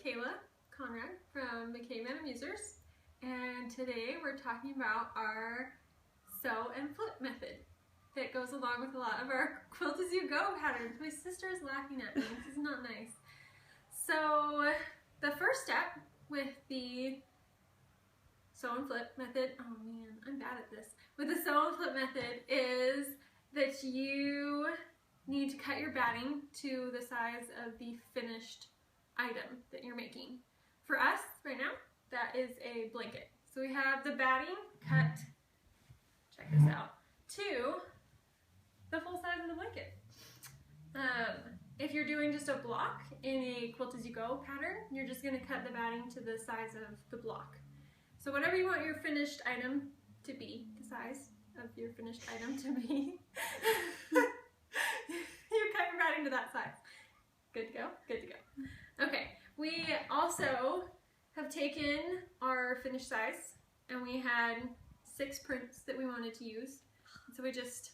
Michaela Conrad from McKay Metamusers, and today we're talking about our sew and flip method that goes along with a lot of our Quilt As You Go patterns. My sister is laughing at me. This is not nice. So the first step with the sew and flip method, oh man, I'm bad at this. With the sew and flip method is that you need to cut your batting to the size of the finished item that you're making. For us, right now, that is a blanket. So we have the batting cut, check this out, to the full size of the blanket. If you're doing just a block in a Quilt As You Go pattern, you're just going to cut the batting to the size of the block. So whatever you want your finished item to be, the size of your finished item to be, you cut your batting to that size. Good to go? Good to go. Okay, we also have taken our finished size and we had 6 prints that we wanted to use. So we just,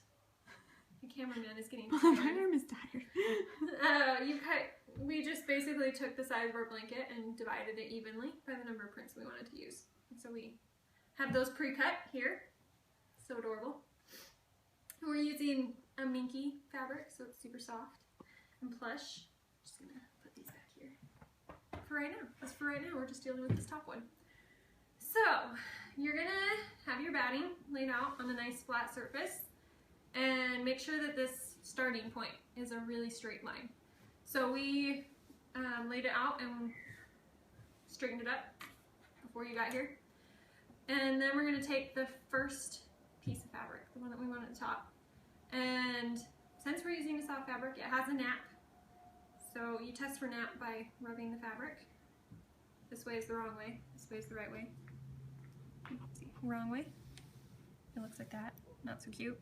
the cameraman is getting tired. My arm is tired. We just basically took the size of our blanket and divided it evenly by the number of prints we wanted to use. And so we have those pre-cut here. So adorable. And we're using a minky fabric, so it's super soft and plush. Just gonna put these back here for right now. As for right now, we're just dealing with this top one. So you're gonna have your batting laid out on a nice flat surface and make sure that this starting point is a really straight line. So we laid it out and straightened it up before you got here. And then we're gonna take the first piece of fabric, the one that we want at the top. And since we're using a soft fabric, it has a nap. So you test for nap by rubbing the fabric. This way is the wrong way, this way is the right way. See, wrong way. It looks like that, not so cute.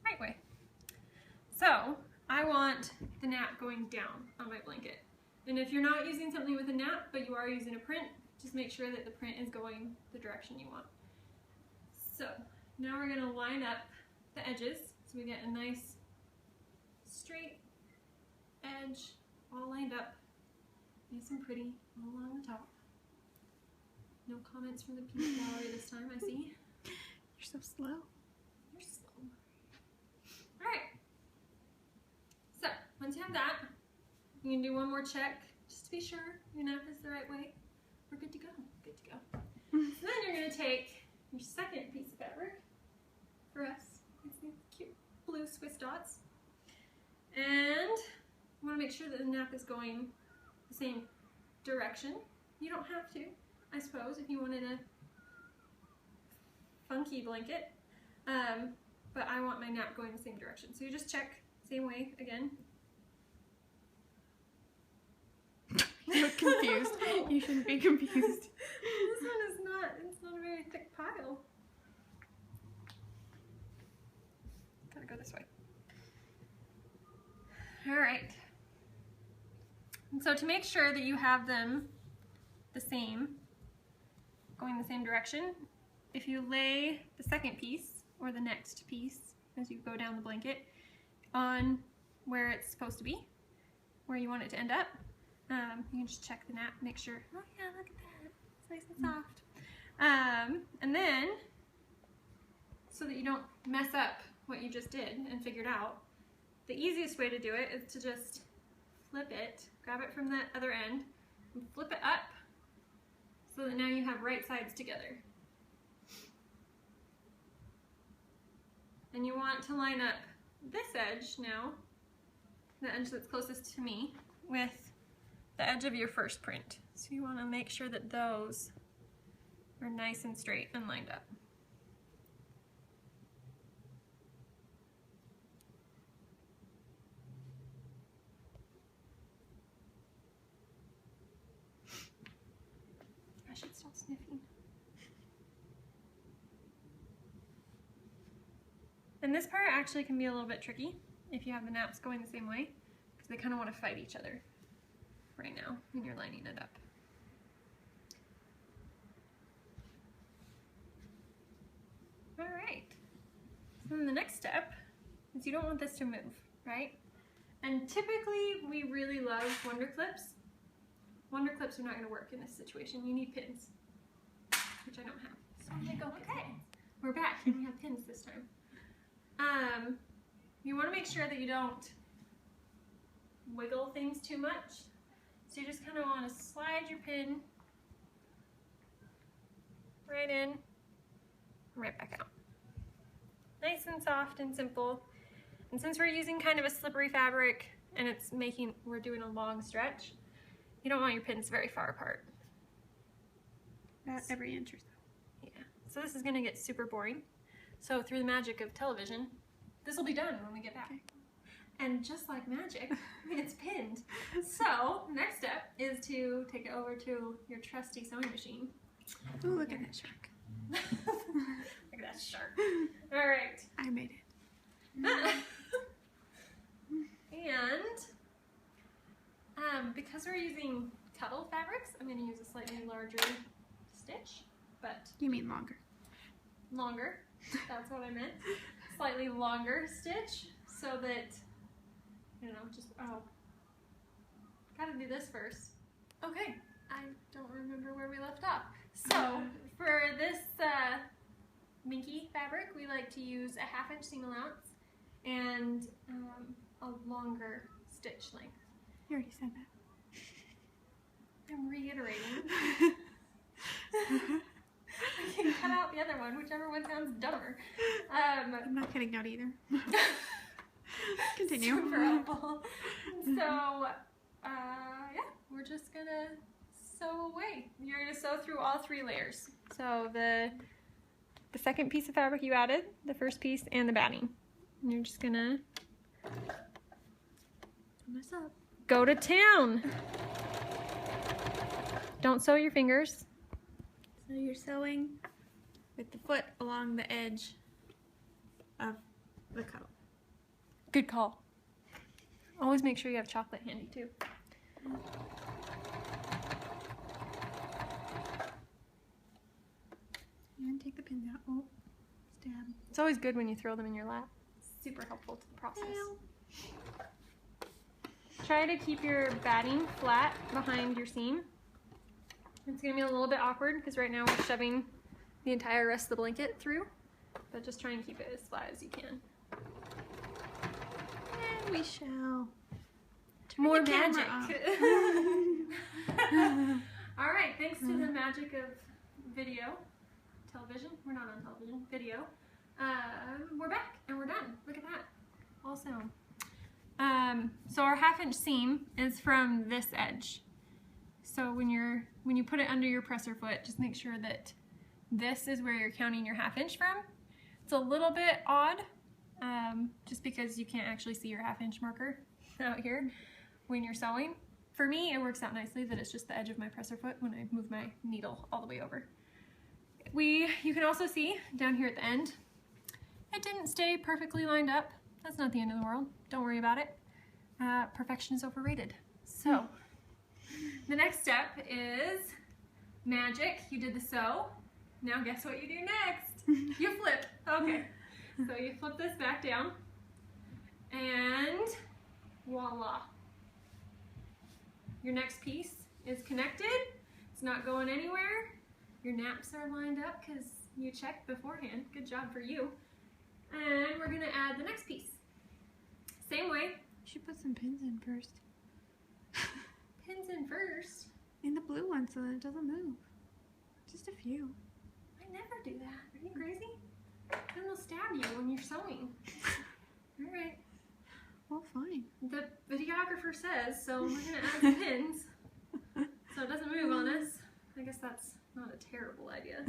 Right way. So I want the nap going down on my blanket. And if you're not using something with a nap, but you are using a print, just make sure that the print is going the direction you want. So now we're gonna line up the edges so we get a nice straight edge all lined up, nice and pretty all along the top. No comments from the pink gallery this time, I see. You're so slow. You're slow. Alright. So, once you have that, you can do one more check just to be sure your nap is the right way. We're good to go. Good to go. So then you're going to take your second piece of fabric, for us, these cute blue Swiss dots, and you want to make sure that the nap is going the same direction. You don't have to, I suppose, if you wanted a funky blanket, but I want my nap going the same direction. So you just check, same way again. You look confused. You shouldn't be confused. This one is not, it's not a very thick pile. Gotta go this way. Alright. And so to make sure that you have them the same, going the same direction, if you lay the second piece, or the next piece, as you go down the blanket, on where it's supposed to be, where you want it to end up, you can just check the nap, make sure, oh yeah, look at that, it's nice and soft. And then, so that you don't mess up what you just did and figured out, the easiest way to do it is to just flip it, grab it from the other end, and flip it up, so that now you have right sides together. And you want to line up this edge now, the edge that's closest to me, with the edge of your first print. So you want to make sure that those are nice and straight and lined up. I should stop sniffing. And this part actually can be a little bit tricky if you have the naps going the same way, because they kind of want to fight each other right now when you're lining it up. Alright, so then the next step is you don't want this to move, right? And typically we really love Wonder Clips Wonder clips are not going to work in this situation. You need pins, which I don't have. So I'm going to go, okay, we're back and we have pins this time. You want to make sure that you don't wiggle things too much. So you just kind of want to slide your pin right in, right back out. Nice and soft and simple. And since we're using kind of a slippery fabric and we're doing a long stretch, you don't want your pins very far apart. About every inch or so. Yeah. So this is going to get super boring. So through the magic of television, this will be done when we get back. Okay. And just like magic, it's pinned. So next step is to take it over to your trusty sewing machine. Oh, look at that shark. Look at that shark. All right. I made it. And because we're using cuddle fabrics, I'm going to use a slightly larger stitch, but You mean longer. longer. That's what I meant. Slightly longer stitch so that, you know, just, oh, gotta do this first. Okay, I don't remember where we left off. So for this minky fabric, we like to use a 1/2 inch seam allowance and a longer stitch length. You already said that. I'm reiterating. I can cut out the other one, whichever one sounds dumber. I'm not cutting out either. Continue. Super helpful. So, yeah, we're just gonna sew away. You're gonna sew through all 3 layers. So the second piece of fabric you added, the first piece, and the batting. And you're just gonna What's up? go to town. Don't sew your fingers. So you're sewing with the foot along the edge of the cuddle. Good call. Always make sure you have chocolate handy too. And take the pins out. Oh, stab. It's always good when you throw them in your lap. Super helpful to the process. Try to keep your batting flat behind your seam. It's going to be a little bit awkward because right now we're shoving the entire rest of the blanket through, but just try and keep it as flat as you can. And we shall More the camera magic. All right, thanks to the magic of video, television, we're not on television, video, we're back and we're done. Look at that, all sewn. So our 1/2 inch seam is from this edge. So when you put it under your presser foot, just make sure that this is where you're counting your 1/2 inch from. It's a little bit odd, just because you can't actually see your 1/2 inch marker out here when you're sewing. For me, it works out nicely that it's just the edge of my presser foot when I move my needle all the way over. You can also see down here at the end, it didn't stay perfectly lined up. That's not the end of the world. Don't worry about it. Perfection is overrated. So the next step is magic. You did the sew. Now guess what you do next? You flip. Okay. So you flip this back down and voila. Your next piece is connected. It's not going anywhere. Your naps are lined up because you checked beforehand. Good job for you. And we're gonna add the next piece. Same way. You should put some pins in first. Pins in first. In the blue one so that it doesn't move. Just a few. I never do that. Are you crazy? Then they'll stab you when you're sewing. All right. Well, fine. The videographer says, so we're gonna add some pins so it doesn't move on us. I guess that's not a terrible idea.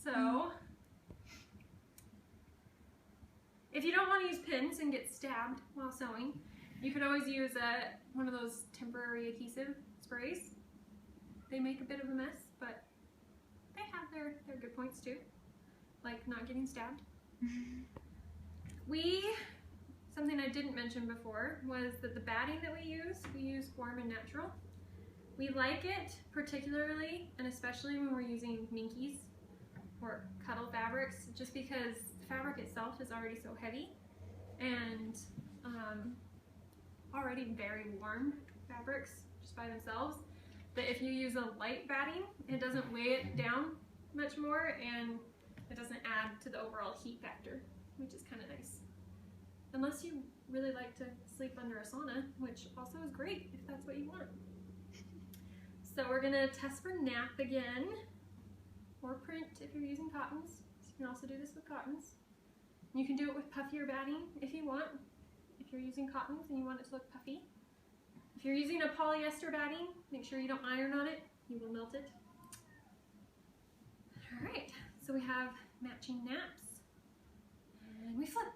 So, if you don't want to use pins and get stabbed while sewing, you can always use one of those temporary adhesive sprays. They make a bit of a mess, but they have their good points too, like not getting stabbed. Something I didn't mention before was that the batting that we use warm and natural. We like it particularly and especially when we're using minkies or cuddle fabrics, just because the fabric itself is already so heavy and already very warm fabrics just just by themselves. But if you use a light batting, it doesn't weigh it down much more, and it doesn't add to the overall heat factor, which is kind of nice. Unless you really like to sleep under a sauna, which also is great if that's what you want. So we're gonna test for nap again, or print if you're using cottons. So you can also do this with cottons. You can do it with puffier batting if you want. If you're using cottons and you want it to look puffy. If you're using a polyester batting, make sure you don't iron on it. You will melt it. All right, so we have matching naps, and we flip.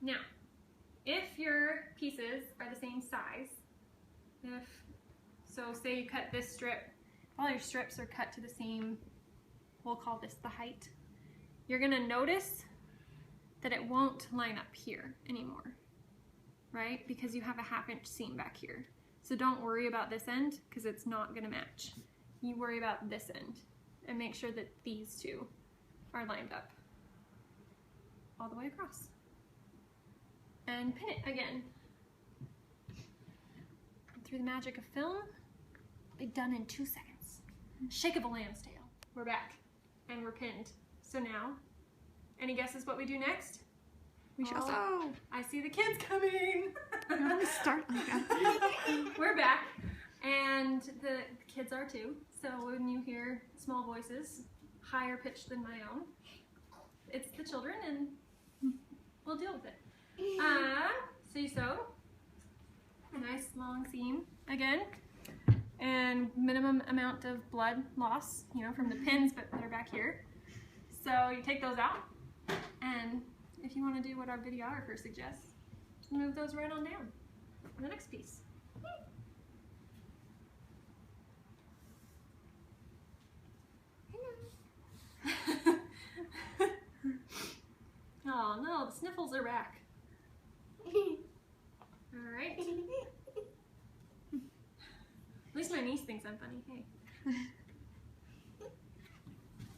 Now, if your pieces are the same size, so say you cut this strip, all your strips are cut to the same, we'll call this the height, you're gonna notice that it won't line up here anymore, right? Because you have a 1/2 inch seam back here. So don't worry about this end because it's not gonna match. You worry about this end and make sure that these two are lined up all the way across. And pin it again. Through the magic of film, be done in 2 seconds. Shake of a lamb's tail. We're back and we're pinned. So now, any guesses what we do next? We shall sew. I see the kids coming. I want to start like that. We're back, and the kids are too. So when you hear small voices, higher pitched than my own, it's the children, and we'll deal with it. So you sew a nice long seam again, and minimum amount of blood loss, you know, from the pins, but they're back here. So you take those out, and if you want to do what our videographer suggests, move those right on down to the next piece. Oh no, the sniffles are back. Alright. At least my niece thinks I'm funny. Hey.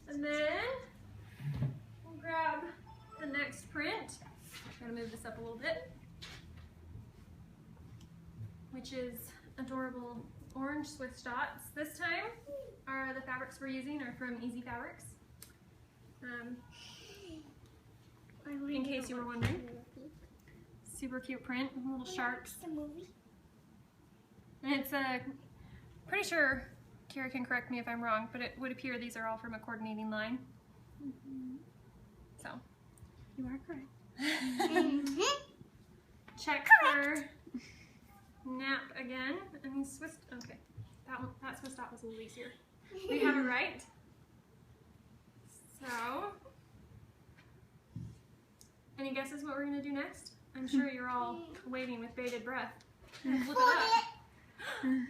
And then we'll grab the next print. I'm going to move this up a little bit, which is adorable orange Swiss dots. This time, the fabrics we're using are from Easy Fabrics. In case you were wondering. Super cute print, little sharks. And it's pretty sure, Kira can correct me if I'm wrong, but it would appear these are all from a coordinating line. So, You are correct. check for nap again. I mean Swiss, okay. That Swiss dot was a little easier. We have it right. So, any guesses what we're gonna do next? I'm sure you're all waiting with bated breath. Flip it up.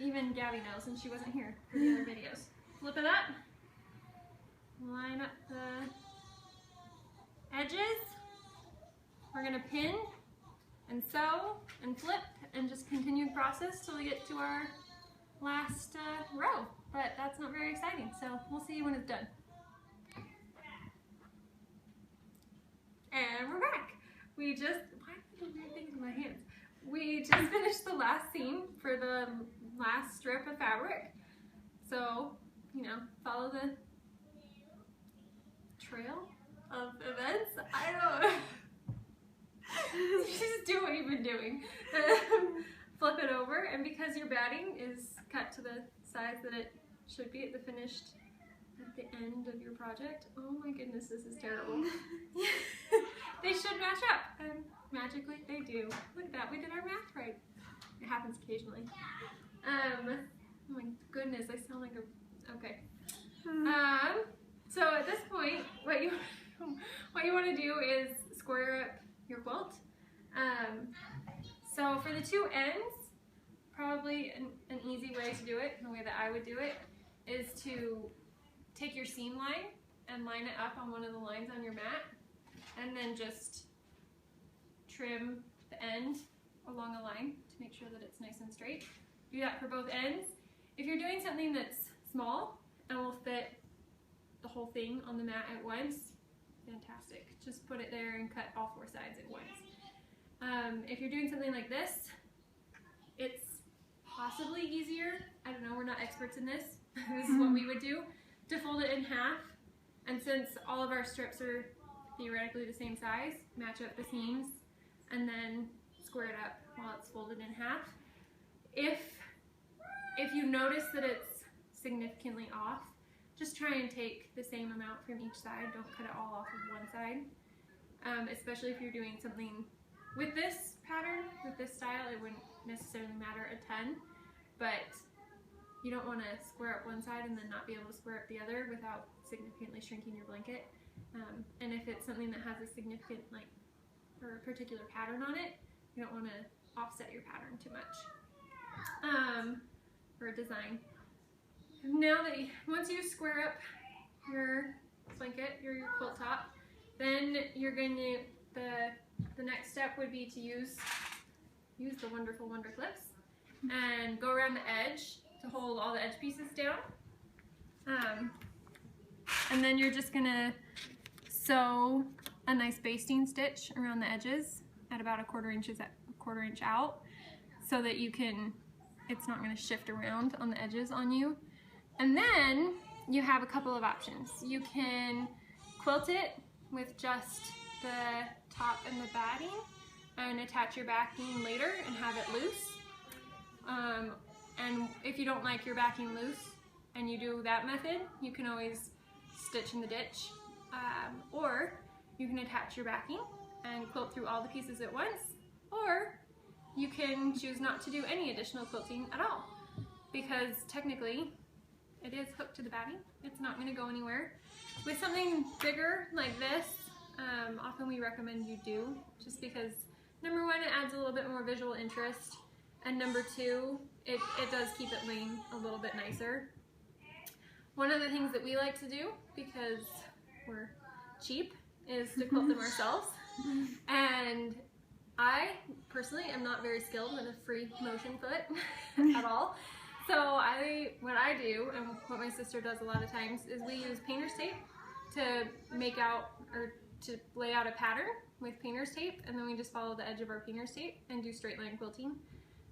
Even Gabby knows, and she wasn't here for the other videos. Flip it up. Line up the edges. We're gonna pin and sew and flip and just continue the process till we get to our last row. But that's not very exciting, so we'll see you when it's done. And we're back. We just, why am I doing weird things with my hands? We just finished the last seam for the last strip of fabric. So, you know, follow the trail of events. I don't know. Just do what you've been doing. Flip it over, and because your batting is cut to the size that it should be at the finished, at the end of your project. Oh my goodness, this is terrible. They should match up, and magically they do. Look at that, we did our math right. It happens occasionally. Oh my goodness, I sound like a, okay. So at this point, what you want to do is square up your quilt. So for the two ends, probably an easy way to do it, the way that I would do it, is to take your seam line and line it up on one of the lines on your mat, and then just trim the end along a line to make sure that it's nice and straight. Do that for both ends. If you're doing something that's small and will fit the whole thing on the mat at once, fantastic. Just put it there and cut all four sides at once. If you're doing something like this, it's possibly easier, I don't know, we're not experts in this, this is what we would do, to fold it in half. And since all of our strips are theoretically the same size, match up the seams and then square it up while it's folded in half. If you notice that it's significantly off, just try and take the same amount from each side. Don't cut it all off of one side. Especially if you're doing something with this pattern, with this style, it wouldn't necessarily matter a ton, but you don't want to square up one side and then not be able to square up the other without significantly shrinking your blanket. And if it's something that has a significant, or a particular pattern on it, you don't want to offset your pattern too much. Or a design. Now that once you square up your blanket, your quilt top, then you're going to, the next step would be to use the wonderful Wonder Clips and go around the edge to hold all the edge pieces down. And then you're just going to sew a nice basting stitch around the edges at about a quarter inch out, so that it's not going to shift around on the edges on you. And then you have a couple of options. You can quilt it with just the top and the batting and attach your backing later and have it loose. And if you don't like your backing loose and you do that method, you can always stitch in the ditch. Or you can attach your backing and quilt through all the pieces at once, or you can choose not to do any additional quilting at all, because technically it is hooked to the batting. It's not going to go anywhere. With something bigger like this, often we recommend you do, just because number one, it adds a little bit more visual interest, and number two, it does keep it laying a little bit nicer. One of the things that we like to do, because we're cheap, is to quilt them ourselves. And I personally am not very skilled with a free motion foot at all. So what I do, and what my sister does a lot of times, is we use painter's tape to make out, or to lay out a pattern with painter's tape, and then we just follow the edge of our painter's tape and do straight line quilting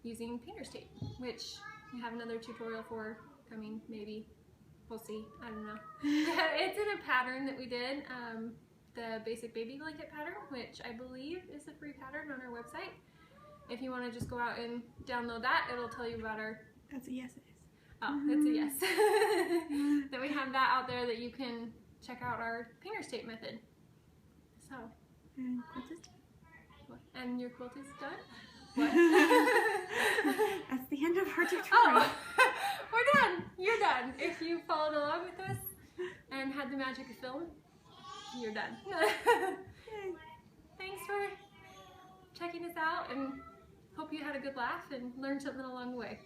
using painter's tape, which we have another tutorial for coming, maybe. We'll see, I don't know. It's in a pattern that we did, the basic baby blanket pattern, which I believe is a free pattern on our website. If you want to just go out and download that, it'll tell you about our... That's a yes, it is. Oh, it's a yes. That we have that out there that you can check out our painter's tape method. So. And quilt is done. What? And your quilt is done? What? That's the end of our tutorial. Oh, we're done. You're done. If you followed along with us and had the magic of film, you're done. Thanks for checking us out, and hope you had a good laugh and learned something along the way.